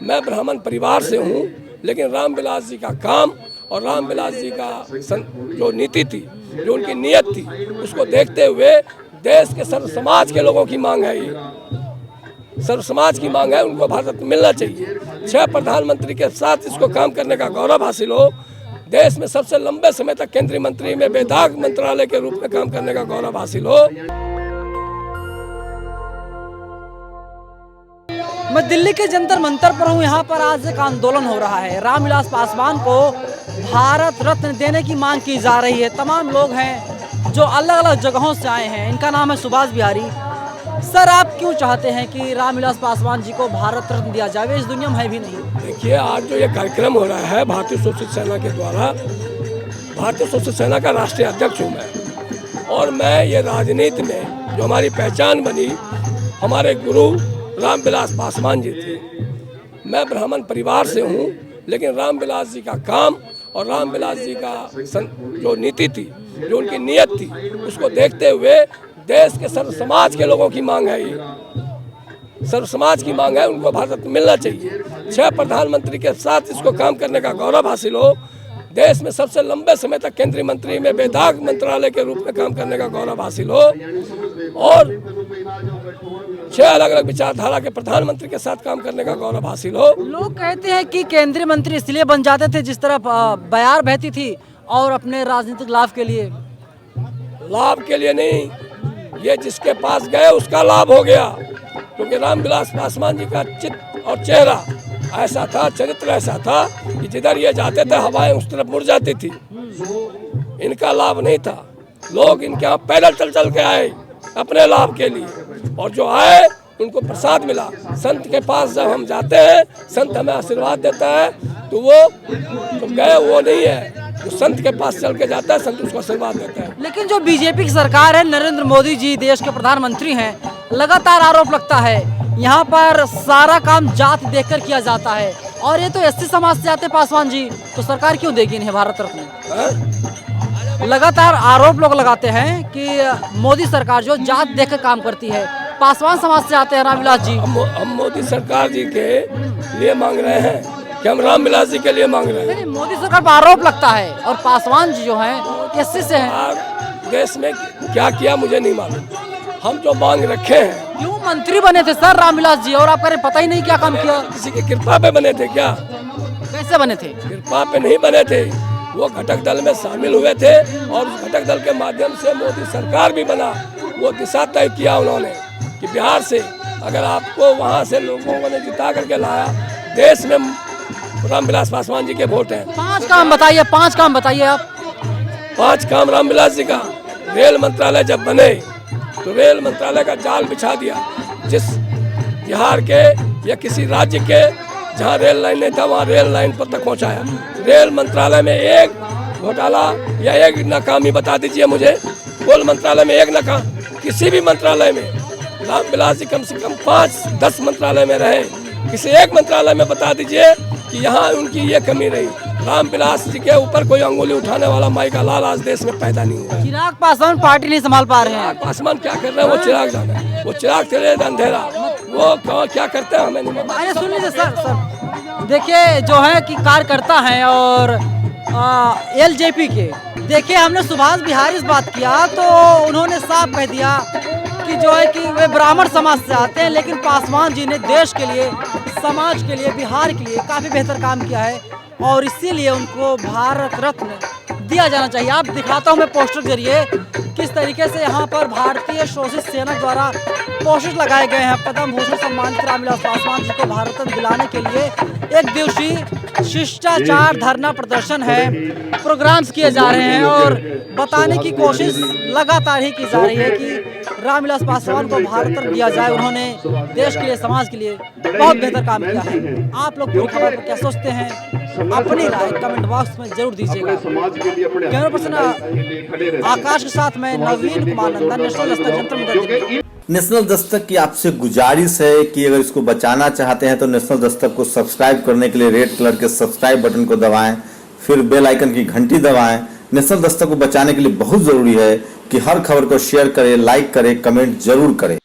मैं ब्राह्मण परिवार से हूँ, लेकिन रामविलास जी का काम और रामविलास जी का जो नीति थी, जो उनकी नीयत थी, उसको देखते हुए देश के सर्व समाज के लोगों की मांग है, ये सर्व समाज की मांग है, उनको भारत रत्न मिलना चाहिए। 6 प्रधानमंत्री के साथ इसको काम करने का गौरव हासिल हो, देश में सबसे लंबे समय तक केंद्रीय मंत्री में बेदाग मंत्रालय के रूप में काम करने का गौरव हासिल हो। मैं दिल्ली के जंतर मंतर पर हूँ। यहाँ पर आज एक आंदोलन हो रहा है। रामविलास पासवान को भारत रत्न देने की मांग की जा रही है। तमाम लोग हैं जो अलग अलग जगहों से आए हैं। इनका नाम है सुभाष बिहारी। सर, आप क्यों चाहते हैं कि रामविलास पासवान जी को भारत रत्न दिया जाए? इस दुनिया में है भी नहीं। देखिए, आज जो ये कार्यक्रम हो रहा है भारतीय सोशलिस्ट सेना के द्वारा, भारतीय सोशलिस्ट सेना का राष्ट्रीय अध्यक्ष हूँ मैं, और मैं ये राजनीति में जो हमारी पहचान बनी, हमारे गुरु रामविलास पासवान जी थे। मैं ब्राह्मण परिवार से हूँ, लेकिन रामविलास जी का काम और रामविलास जी का जो नीति थी, जो उनकी नीयत थी, उसको देखते हुए देश के सर्व समाज के लोगों की मांग है, ये सर्व समाज की मांग है, उनको भारत रत्न मिलना चाहिए। 6 प्रधानमंत्री के साथ इसको काम करने का गौरव हासिल हो, देश में सबसे लंबे समय तक केंद्रीय मंत्री में बेदाग मंत्रालय के रूप में काम करने का गौरव हासिल हो, और 6 अलग अलग विचारधारा के प्रधानमंत्री के साथ काम करने का गौरव हासिल हो। लोग कहते हैं कि केंद्रीय मंत्री इसलिए बन जाते थे जिस तरह बयार बहती थी, और अपने राजनीतिक लाभ के लिए। लाभ के लिए नहीं, ये जिसके पास गए उसका लाभ हो गया, क्योंकि रामविलास पासवान जी का चित्त और चेहरा ऐसा था, चरित्र ऐसा था कि जिधर ये जाते थे हवाएं उस तरफ मुड़ जाती थी। इनका लाभ नहीं था, लोग इनके यहाँ पैदल चल चल के आए अपने लाभ के लिए, और जो आए उनको प्रसाद मिला। संत के पास जब हम जाते हैं, संत हमें आशीर्वाद देता है, तो वो जो गए वो नहीं है, जो संत के पास चल के जाता है, संत उसको आशीर्वाद देता है। लेकिन जो बीजेपी की सरकार है, नरेंद्र मोदी जी देश के प्रधानमंत्री हैं, लगातार आरोप लगता है यहाँ पर सारा काम जाति देखकर किया जाता है, और ये तो एससी समाज से आते पासवान जी, तो सरकार क्यों देगी इन्हें भारत रत्न? लगातार आरोप लोग लगाते हैं कि मोदी सरकार जो जात देखकर काम करती है। पासवान समाज से आते हैं रामविलास जी। हम मोदी सरकार जी के लिए मांग रहे हैं कि हम रामविलास जी के लिए मांग रहे हैं? नहीं, मोदी सरकार पर आरोप लगता है, और पासवान जी जो हैं एससी से हैं। देश में क्या किया मुझे नहीं मालूम, हम जो मांग रखे हैं। क्यों मंत्री बने थे सर रामविलास जी, और आप कह रहे पता ही नहीं क्या काम किया? किसी की कृपा पे बने थे क्या? कैसे बने थे? कृपा पे नहीं बने थे, वो घटक दल में शामिल हुए थे, और उस घटक दल के माध्यम से मोदी सरकार भी बना। वो दिशा तय किया उन्होंने कि बिहार से अगर आपको वहाँ से लोगों ने जिता करके लाया, देश में रामविलास पासवान जी के वोट हैं। 5 काम बताइए, 5 काम बताइए आप। 5 काम रामविलास जी का। रेल मंत्रालय जब बने तो रेल मंत्रालय का जाल बिछा दिया, जिस बिहार के या किसी राज्य के जहाँ रेल लाइन नहीं था वहाँ रेल लाइन पर तक पहुँचाया। रेल मंत्रालय में एक घोटाला या एक नाकामी बता दीजिए मुझे, कुल मंत्रालय में एक नाकाम। किसी भी मंत्रालय में रामविलास जी कम से कम 5-10 मंत्रालय में रहे, किसी एक मंत्रालय में बता दीजिए कि यहाँ उनकी ये कमी रही। रामविलास जी के ऊपर कोई अंगुली उठाने वाला माई का लाल आज देश में पैदा नहीं हुआ। चिराग पासवान पार्टी नहीं संभाल पा रहे हैं। पासवान क्या कर रहे हैं? वो चिराग जाना, वो चिराग चले अंधेरा, वो क्या करते हैं हमें नहीं मालूम। अरे सुन लीजिए सर, देखिए जो है कि कार्यकर्ता हैं और एलजेपी के, देखिए हमने सुभाष बिहारी से बात किया तो उन्होंने साफ कह दिया कि जो है कि वे ब्राह्मण समाज से आते हैं, लेकिन पासवान जी ने देश के लिए, समाज के लिए, बिहार के लिए काफ़ी बेहतर काम किया है, और इसीलिए उनको भारत रत्न दिया जाना चाहिए। आप दिखाता हूँ मैं पोस्टर के जरिए किस तरीके से यहाँ पर भारतीय सोशलिस्ट सेना द्वारा पोस्टर लगाए गए हैं। पद्म भूषण सम्मानित रामविलास पासवान जी को भारत रत्न दिलाने के लिए 1 दिवसीय शिष्टाचार धरना प्रदर्शन है, प्रोग्राम्स किए जा रहे हैं, और बताने की कोशिश लगातार ही की जा रही है कि रामविलास पासवान को भारत रत्न दिया जाए। उन्होंने देश के लिए, समाज के लिए बहुत बेहतर काम किया है। आप लोग पूरी खबर पर क्या सोचते हैं? अपनी राय कमेंट बॉक्स में जरूर दीजिएगा। कैमरा पर्सन आकाश के साथ मैं नवीन कुमार नंदन, नेशनल दस्तक जंतर मंतर। नेशनल दस्तक की आपसे गुजारिश है कि अगर इसको बचाना चाहते हैं तो नेशनल दस्तक को सब्सक्राइब करने के लिए रेड कलर के सब्सक्राइब बटन को दबाएं, फिर बेल आइकन की घंटी दबाएं। नेशनल दस्तक को बचाने के लिए बहुत जरूरी है कि हर खबर को शेयर करें, लाइक करें, कमेंट जरूर करें।